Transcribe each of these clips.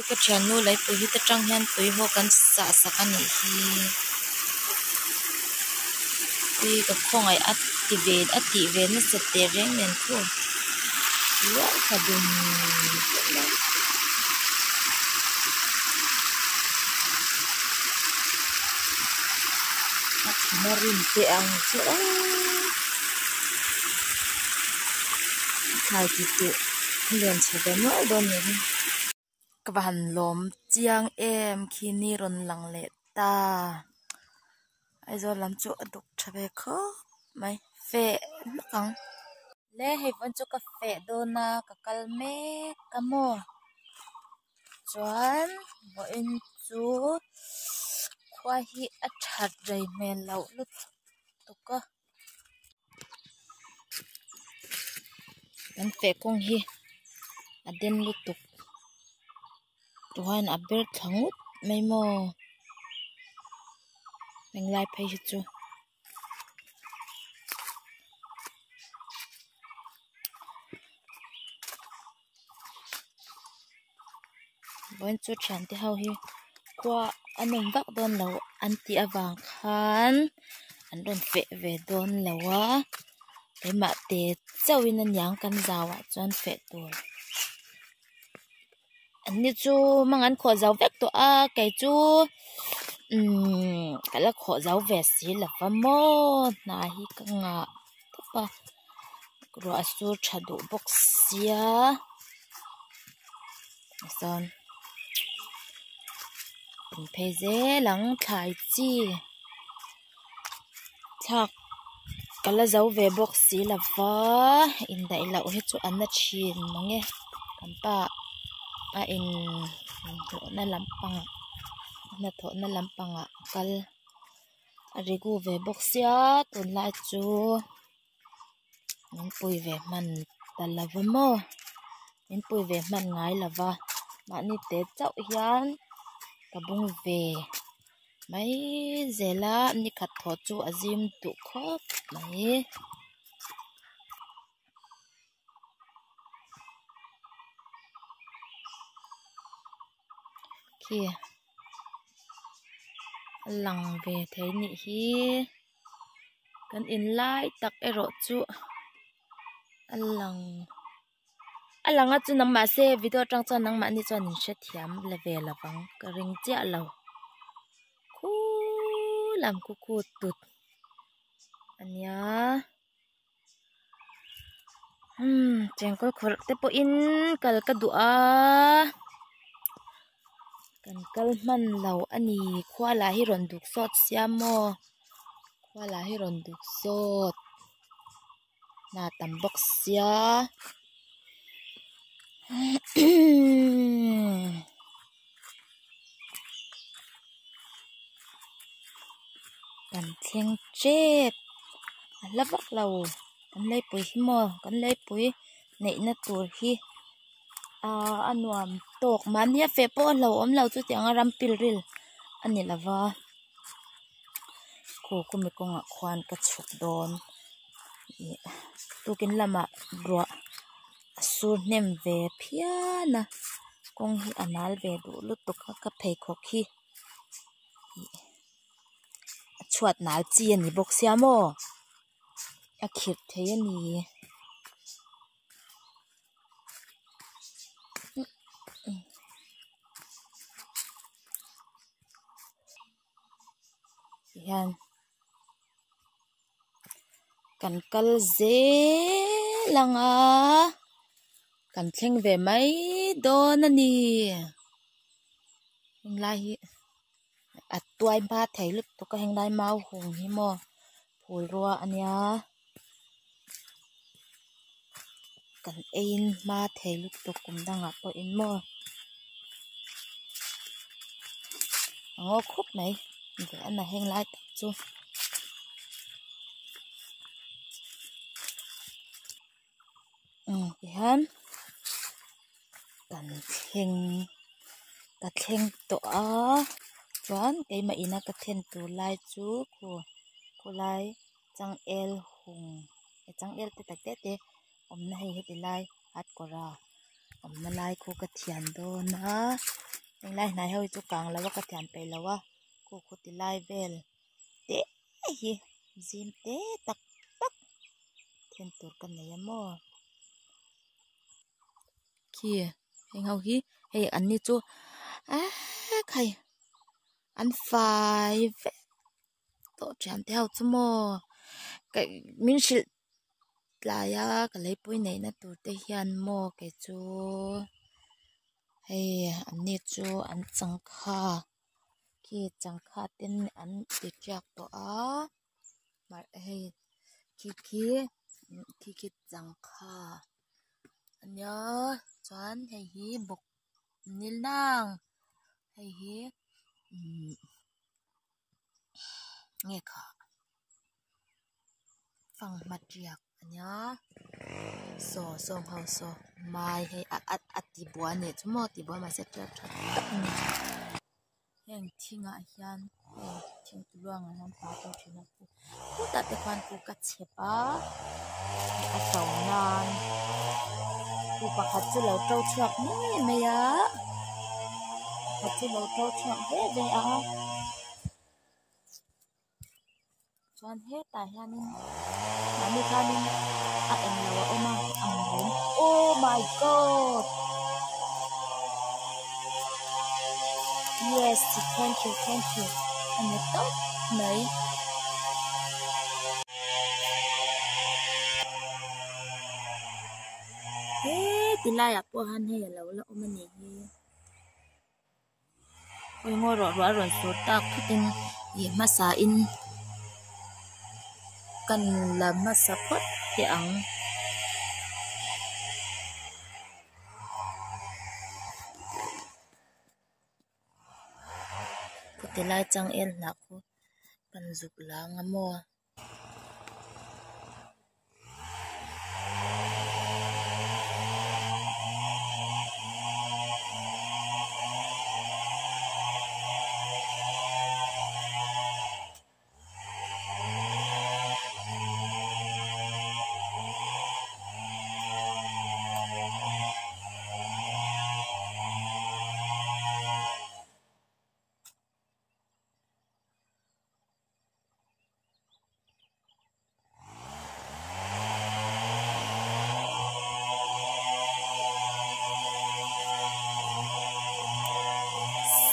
cái chuyện nu lấy bùi hít trăng hen tuổi hồ căn xả xả căn này thì cái phong ấy ắt tị về nó sẽ tê rèn nên thôi quá cả đùm nó rin tê ăn chứ khai chị tụ liền chỉ để mỗi đôi này các bạn lom chiang em khi ni ron lăng lệ ta ai rồi làm chỗ đục chả về khó mày phê nó căng lẽ hay vẫn cho cà phê đô na cà calme camo chuan bọn chú khoa hi at chặt đầy mèn lẩu lút tục cơ anh phê con hi à đen lút tục chuan à bê thằng út mấy mò mình lại phải hết chú bọn chú chán thì hao hi qua anh ông vác đòn lẩu anh ti avang khan anh đòn phê về đòn lẩu á cái mà tê cháu in anh yang căn giàu á chuan phê tuổi anh đi chú mang anh khó giáo vẹt to à cái chú cái là khó giáo vẹt xí là vâm mô na hi cái ngạ thúc à rồi chú chả đủ bốc xía xong mình phải dễ lắng thái chi chắc cái là giáo về bốc xí là vợ in đại lậu hết chú ăn nó chín mà nghe cảm tạ à in thọ na lampang na thọ na lampang à kal arigu về bốc xia tuần lại chú mình pui về mình ta là vợ mò mình pui về mình ngay là vợ mà ni tết cháu hiền cả bung về mấy giờ là ni khát thọ chú azim tụ khóc mấy kia lằng về thấy nị hi cần in lại tắc ero chú lằng á chú nằm mà xe video trang cho nằm mà ni cho nên sẽ thiam là về là vắng cái ring chia lâu cú làm cú tụt anh nhá chẳng có khó tế bộ in cần cái đũa cần cái man lâu anh khoa là hi ròn đục sốt xiêm mò khoa là hi ròn đục sốt na tầm bốc xía cần thiên chết lấp bắc lầu cần lấy bụi mò cần lấy bụi nãy nó tuổi hi anh nuam tок man ya fe po lầu chu tiang ram pil ril ani lava ko mi ko nga khwan ka chuk don tu kin lama ro sur nem ve phiana kong hi anal ve du lu tu ka phei khok hi chuat nal chi ani bok sia mo a khit the ani yan kan kal ze langa kan thleng ve mai don ani lai hi tuai ba thei lut to ka heng lai mau hung hi mo phul ruwa ania kan ein ma thei lut to kum danga po in mo ngo khup mai để anh là heng lai chu han kan thleng to a chuan cái mà ina ka then tu lai chu khu lai chang el hung chang el te tak te om na hei heti lai hat kora มาไล่คู่กระเทียนโดนนะยังไล่นายเฮาจุกลางแล้วว่ากระเทียนไปแล้วว่าคู่ติไล่เวลเตะฮิซิมเตะตักตักเทียนตัวกันไหนยะมั่วขี้เฮงเฮาฮีเฮอันนี้จูใครอันไฟเวโตจามเท่าจมั่วcái mình sẽ là ya cái lấy bôi này nó tụt tới hiện mò cái chú hay anh này chú anh chẳng kha khi chẳng kha tên anh bị chặt đó mà hay khi chẳng kha anh nhớ choán hay hi bọc nín nang hay hi nghe khả phẳng mặt riak anh nhớ so hao so mai hay ti bua ne chumo ti bua ma se tra tra heng thinga hian thing luang an pa to thina ku ta te khan ku ka chepa a song nan ku pa khat chu lo tau chuak ni me ya khat chu lo tau chuak ve a chuan he ta hian ni khanin a en lo oma oh my god yes thank you anh nhớ tốt đấy thì lai à po han hay là lo mà nè ôi ngồi rồi số ta quyết định gì mà sa in cần làm mà sa phốt thì ăn thì lai chẳng em là cô cần dục lá ngắm mua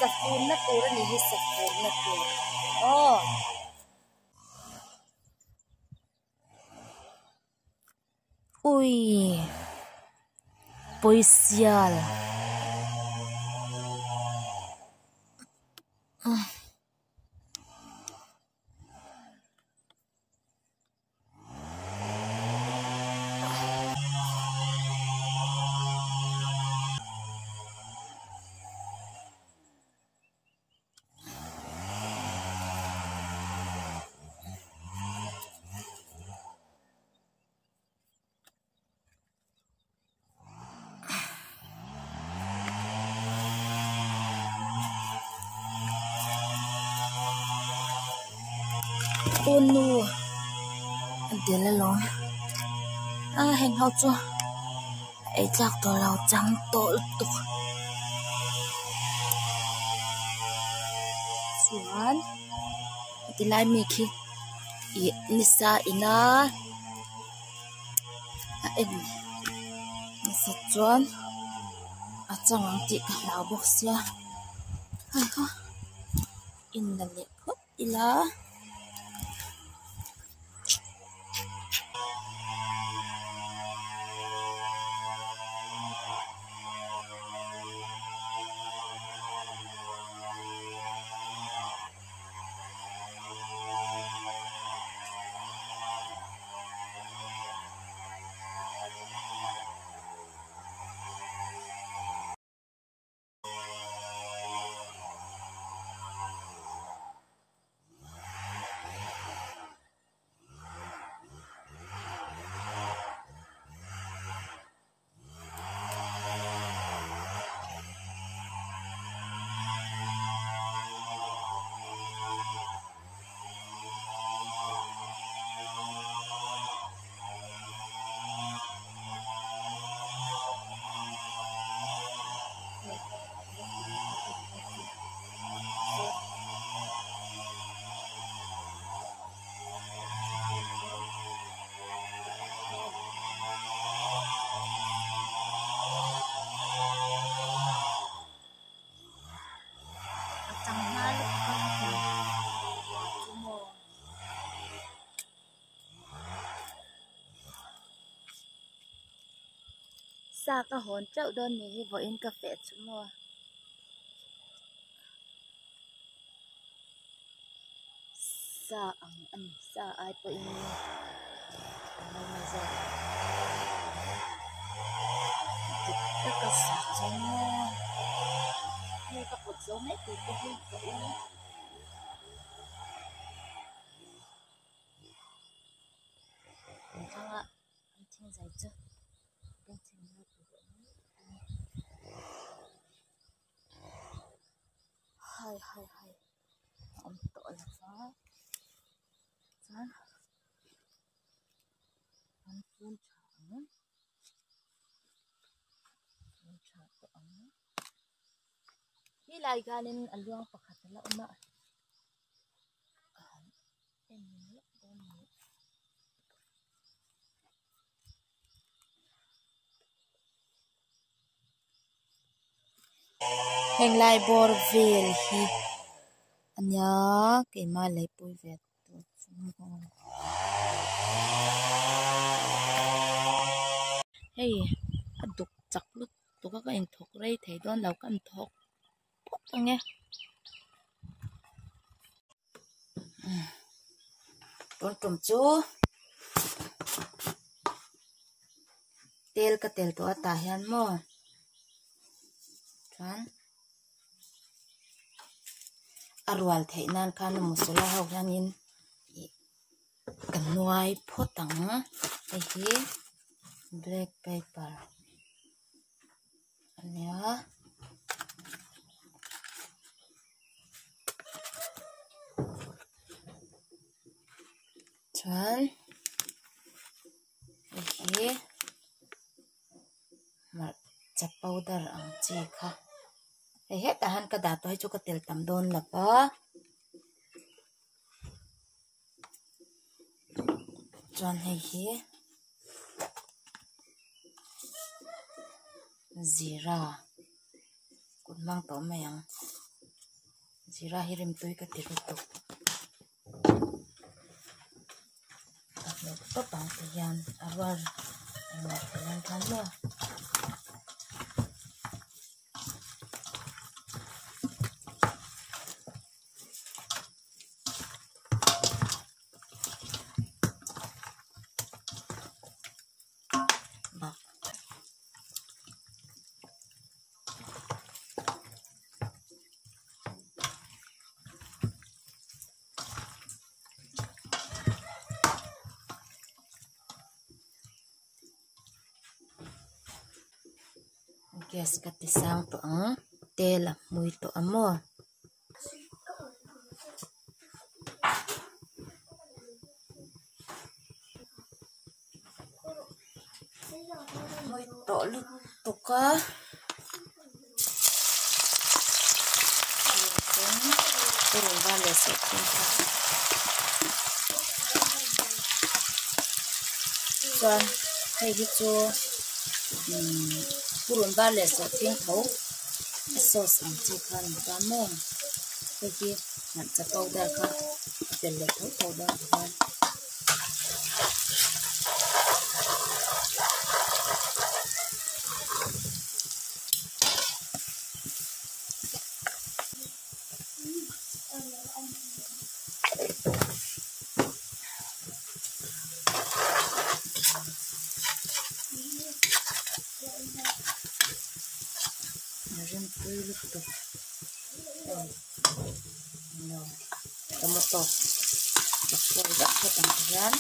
Sapun na pura ni sapun na pura. Oh. Ui. Policial. Oh no. Để lên lon. Hành hao chưa. Ấy chắc tôi lao trắng tội tục. Xuan. Thì lại mì khi. Lisa ina. Em. Lisa chuan. Chẳng ăn chị cả lão bốc xia. Hay không. In là lệ khúc. Ila. sa ka hon chau don ni hi vo in ka fe chu mo sa ang an sa ai po in ano ma za ta ka sa chu mo ni ka put zo mai tu ko hi vo in changa an thing zai chu kan thing na tu hai hai hai om to la fa chan an phun cha to ang hi lai ganin alwang pakhat la uma em la don ni heng lai bor vel hi anya ke ma lai pui vet tu chung hey aduk chak lut to ka in thok rei thei don lau kan thok phok ange ton tum chu tel ka tel to ata hian mo chan arwal thei nan khan musula ho hian in kan nuai photang hi black paper ania chan hi mar cha powder ang chi kha he ta han ka da to chu ka tel tam don la pa chan hi zira kun mang to mayang zira hirim tui ka ti tu to pang ti yan arwar ma lan kan lo gas ka ti sang to ang tela mui to amo mui to lut to ka turun vale se tinta chuan hei hi chu purun vale se ting tho sauce ang chi khan ta mo hei nan cha powder kha tel le tho powder khan rim tui lut to no tomato ko da ko tang yan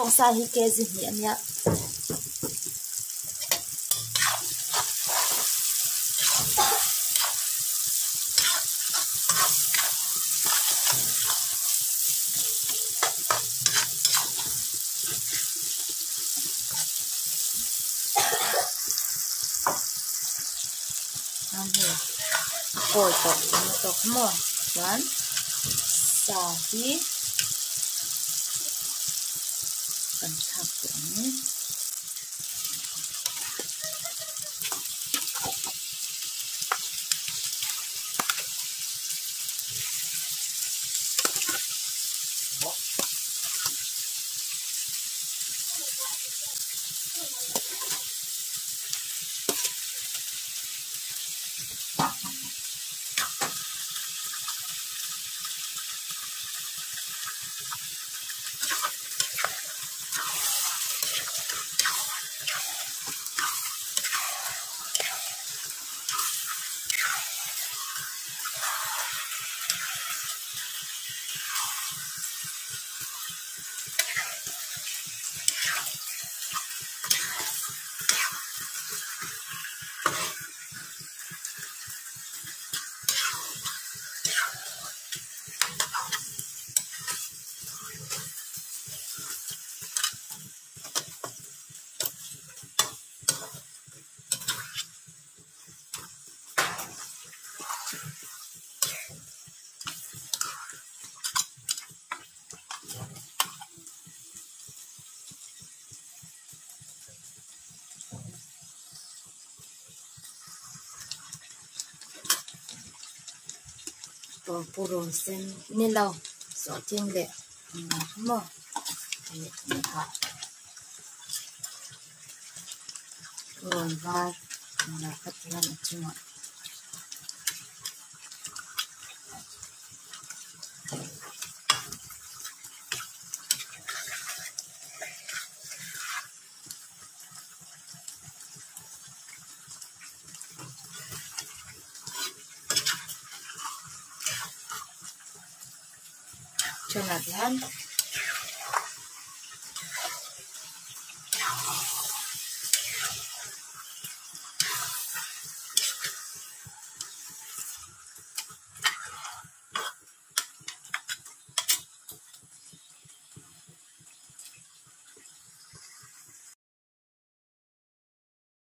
bong sa hi ke zi ni anya Ôi tộc mò One Sa hi Cần thạc tưởng Còn puron sen ni lau so ting de mo ni ha puron va na patlan chuma cho là han